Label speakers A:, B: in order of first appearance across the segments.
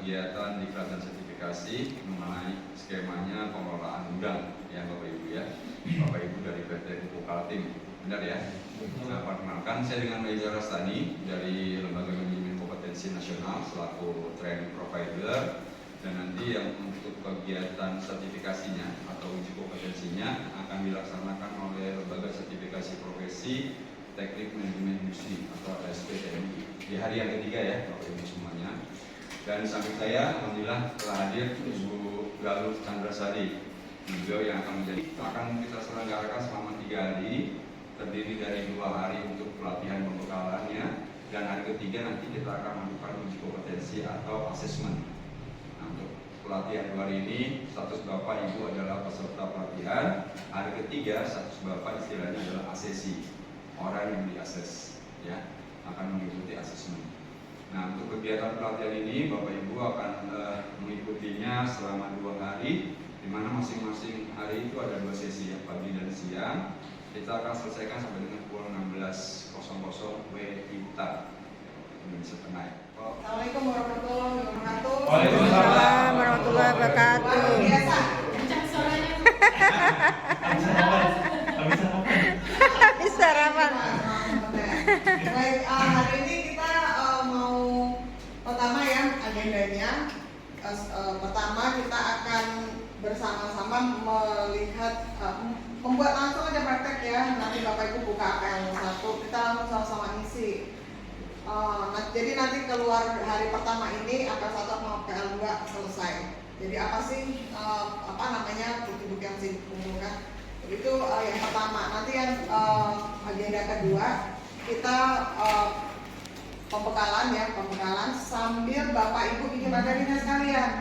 A: kegiatan diklat dan sertifikasi mengenai skemanya pengelolaan gudang ya Bapak Ibu ya. Bapak Ibu dari PT Pupuk Kaltim, benar ya? Nah, perkenalkan saya dengan Maiza Rastani dari Lembaga Manajemen Kompetensi Nasional selaku training provider, dan nanti yang untuk kegiatan sertifikasinya atau uji kompetensinya akan dilaksanakan oleh Lembaga Sertifikasi Profesi Teknik Manajemen Industri atau LSPTMI di hari yang ketiga ya Bapak Ibu semuanya. Dan di samping saya alhamdulillah telah hadir Ibu Galuh Chandrasari, beliau yang akan kita selenggarakan selama 3 hari, terdiri dari 2 hari untuk pelatihan pembekalannya, dan hari ketiga nanti kita akan melakukan uji kompetensi atau asesmen. Nah, untuk pelatihan 2 hari ini status Bapak Ibu adalah peserta pelatihan, hari ketiga status Bapak istilahnya adalah asesi, orang yang diakses ya, akan mengikuti asesmen. Nah, untuk kegiatan pelatihan ini Bapak Ibu akan mengikutinya selama 2 hari, di mana masing-masing hari itu ada 2 sesi ya, pagi dan siang. Kita akan selesaikan sampai dengan pukul 16.00 WIB Indonesia Tengah.
B: Assalamualaikum warahmatullahi wabarakatuh.
C: Waalaikumsalam warahmatullahi wabarakatuh.
B: Luar biasa.
D: Kencang suaranya.
C: Bisa rapat.
B: Baik, hari ini kita mau pertama ya agendanya. Pertama kita akan bersama-sama melihat membuat langsung aja praktek ya. Nanti Bapak Ibu buka APL 1, kita langsung sama-sama isi. Jadi nanti keluar hari pertama ini APL 1 sama APL 2 selesai. Jadi apa sih bukti-bukti yang harus dikumpulkan? Itu yang pertama. Nanti yang agenda kedua kita pembekalan sambil Bapak Ibu bikin materinya sekalian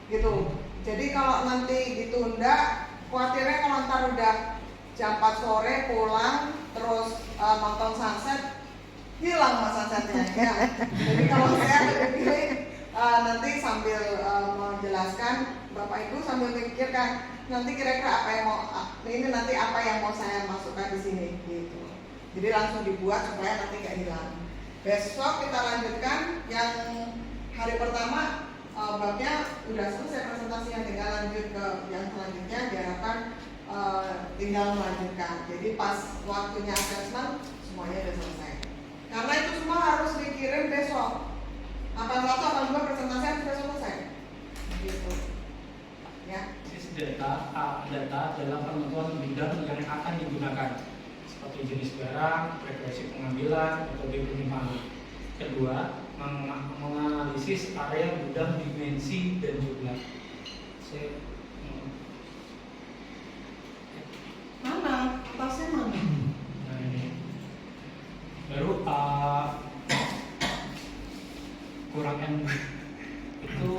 B: gitu. Jadi kalau nanti ditunda, khawatirnya kalau ntar udah jam 4 sore pulang terus nonton sunset, hilang mas sunsetnya ya. Jadi kalau saya lebih pilih nanti sambil menjelaskan, Bapak Ibu sambil memikirkan nanti kira-kira apa yang mau saya masukkan di sini gitu. Jadi langsung dibuat supaya nanti nggak hilang. Besok kita lanjutkan yang hari pertama, babnya udah selesai presentasinya, tinggal lanjut ke yang selanjutnya, diharapkan tinggal melanjutkan. Jadi pas waktunya assessment semuanya udah selesai. Karena itu semua harus dikirim besok. APL 1, APL 2 presentasi harus sudah selesai. Gitu. Ya.
E: Data dalam penentuan bidang yang akan digunakan, seperti jenis barang, frekuensi pengambilan, metode penyimpanan. Kedua, menganalisis area gudang, dimensi dan jumlah.
B: Mana? Atasnya mana?
E: Nah ini baru kurang N itu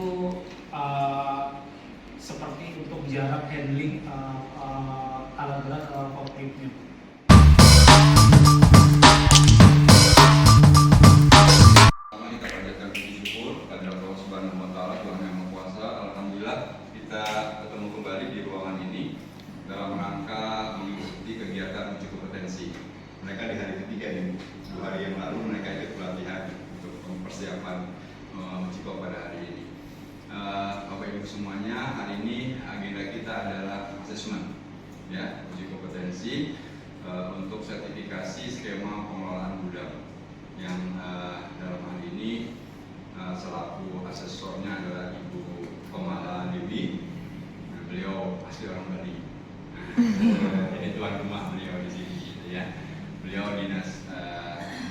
E: seperti untuk jarak handling alat berat forkliftnya.
A: Kita ketemu kembali di ruangan ini dalam rangka mengikuti kegiatan uji kompetensi. Mereka di hari ketiga nih, 2 hari yang lalu mereka ikut pelatihan untuk persiapan uji kom pada hari ini. Bapak Ibu semuanya, hari ini agenda kita adalah asesmen, ya, uji kompetensi untuk sertifikasi skema pengelolaan gudang yang dalam hal ini selaku asesornya adalah Ibu Komala Dewi. Nah, beliau asli orang Bali. Jadi tuan rumah beliau di sini, gitu ya. Beliau dinas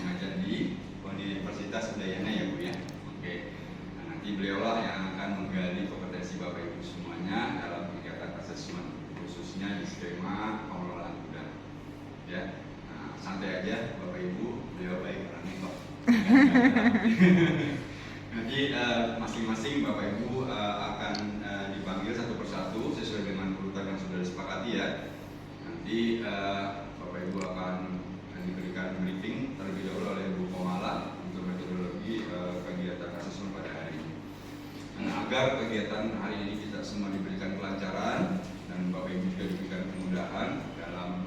A: mengajar di Universitas Udayana ya Bu ya. Oke. Nah, nanti beliaulah yang akan menggali kompetensi Bapak Ibu semuanya dalam kegiatan asesmen, khususnya di skema pengelolaan gudang. Ya. Nah, santai aja Bapak Ibu, beliau baik orangnya kok. Nanti masing-masing Bapak Ibu akan dipanggil satu persatu sesuai dengan urutan yang sudah disepakati ya. Nanti Bapak Ibu akan diberikan briefing terlebih dahulu oleh Bu Komala untuk metodologi kegiatan asesmen pada hari ini. Dan agar kegiatan hari ini kita semua diberikan kelancaran dan Bapak Ibu juga diberikan kemudahan dalam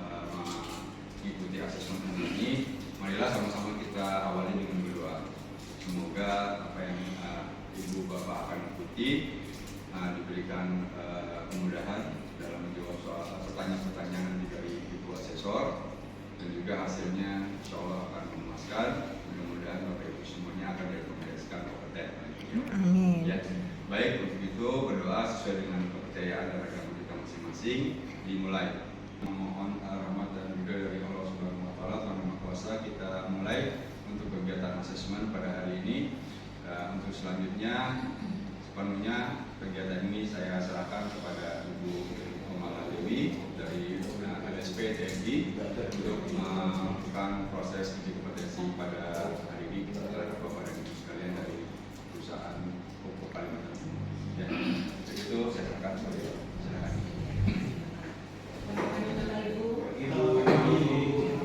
A: mengikuti asesmen ini, marilah sama-sama kita awali dengan berdoa. Semoga apa yang ibu bapak akan ikuti, diberikan kemudahan dalam menjawab soal pertanyaan-pertanyaan dari ibu asesor, dan juga hasilnya insya Allah akan memuaskan. Mudah-mudahan bapak ibu semuanya akan direkomendasikan kompeten.
C: Amin.
A: Ya, baik, untuk itu berdoa sesuai dengan kepercayaan dan agama kita masing-masing. Dimulai. Memohon rahmat dan ridho dari Allah Subhanahu Wa Taala, Tuhan Maha Kuasa. Kita mulai untuk kegiatan asesmen pada hari ini. Untuk selanjutnya sepenuhnya kegiatan ini saya serahkan kepada Ibu Komala Dewi dari LSP TNI untuk melakukan proses uji kompetensi pada hari ini terhadap Bapak dan Ibu sekalian dari perusahaan pupuk Kalimantan. Ya, untuk itu saya serahkan kepada silakan.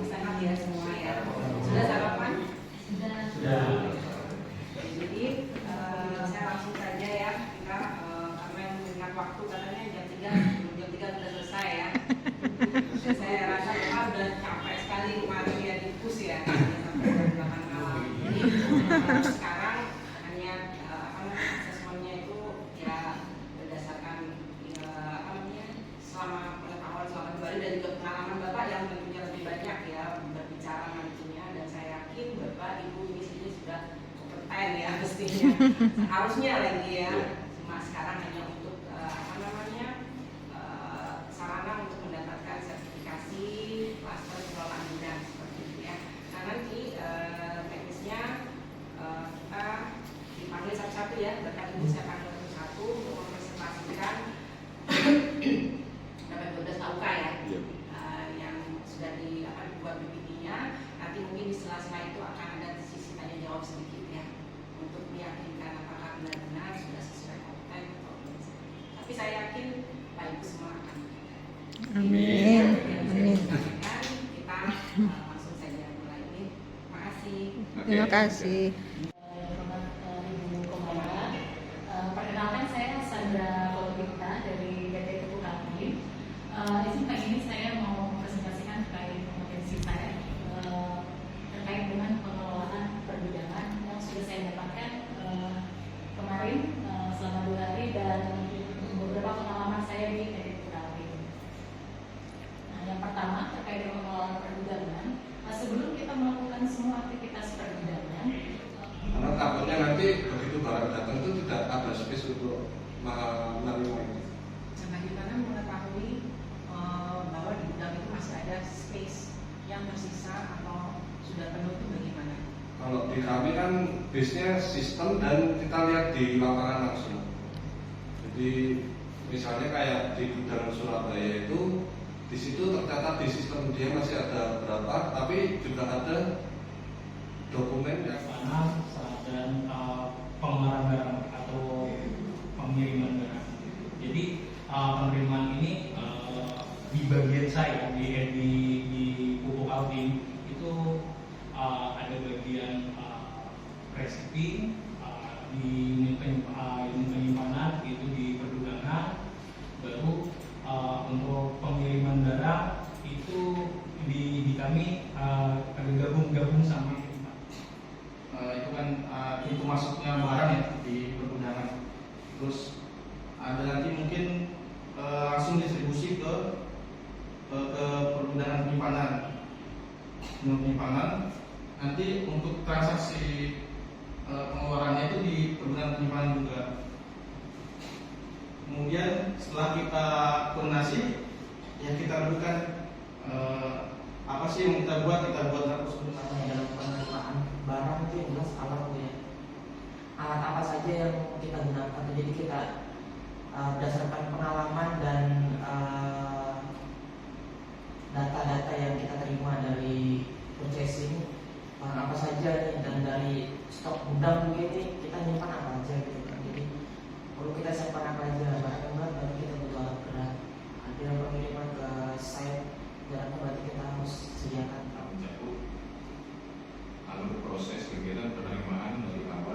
D: Sehat ya semua ya. Sudah sarapan? Sudah. Jadi saya langsung saja ya, kita karena mengingat waktu katanya jam 3 sudah selesai ya. Dan saya rasa Bapak sudah capek sekali kemarin ya di pus ya sampai jam 8 malam. Jadi sekarang hanya asesmennya itu ya berdasarkan selama pengetahuan selama 2 hari dan juga pengalaman Bapak yang tentunya lebih banyak ya berbicara nantinya, dan saya yakin Bapak Ibu ini sudah kompeten ya mestinya harusnya lagi ya. Cuma sekarang hanya untuk sarana untuk mendapatkan sertifikasi klaster pengelolaan gudang seperti itu ya. Nah nanti teknisnya kita dipanggil satu-satu ya, berkat Ibu saya panggil satu-satu untuk mempresentasikan dapat 12 KUK ya, yang sudah dibuat PPT-nya. Nanti mungkin di sela-sela itu akan ada sisi tanya jawab sedikit ya, untuk meyakinkan apakah benar-benar sudah sesuai kompeten atau belum. Tapi saya yakin Pak Ibu semua akan.
C: Amin. Amin.
D: Kita langsung saja mulai ini. Terima kasih.
C: Terima kasih.
F: Ibu Komala, perkenalkan saya Sandra Kolbita dari PT Pupuk Kaltim. Di sini pagi ini saya mau presentasikan terkait kompetensi saya terkait dengan pengelolaan pergudangan yang sudah saya dapatkan kemarin selama 2 hari dan beberapa pengalaman saya di PT Pupuk Kaltim. Nah, yang pertama terkait dengan pengelolaan pergudangan, sebelum kita melakukan semua aktivitas pergudangan,
G: karena takutnya nanti begitu barang datang itu tidak ada space untuk menerima itu.
D: Nah, bagaimana mengetahui bahwa di gudang itu masih ada space yang tersisa atau sudah penuh itu bagaimana?
G: Kalau di kami kan base-nya sistem dan kita lihat di lapangan langsung. Jadi misalnya kayak di gudang Surabaya itu di situ tercatat di sistem dia masih ada berapa, tapi juga ada dokumen yang
E: panas dan pengeluaran barang atau pengiriman barang. Jadi penerimaan ini di bagian saya di Pupuk Kaltim itu ada bagian resipi di unit penyimpanan itu di pergudangan, baru untuk pengiriman barang itu di kami ada gabung sama itu kan itu masuknya barang ya di pergudangan, terus ada nanti mungkin langsung distribusi ke pergudangan penyimpanan. Nanti untuk transaksi pengeluarannya itu di pergudangan penyimpanan juga. Kemudian setelah kita koordinasi ya kita lakukan apa sih yang kita buat
H: sebenarnya dalam penerimaan barang itu yang jelas alat ya. Alat apa saja yang kita gunakan. Jadi kita berdasarkan pengalaman dan data-data yang kita terima dari purchasing, apa saja nih, dan dari stok gudang begini kita nyimpan apa aja gitu kan. Jadi perlu kita simpan apa aja, barang yang berat berarti kita butuh alat berat. Ada yang pengiriman ke site jaraknya berarti kita harus sediakan.
I: Lalu proses kegiatan penerimaan dari awal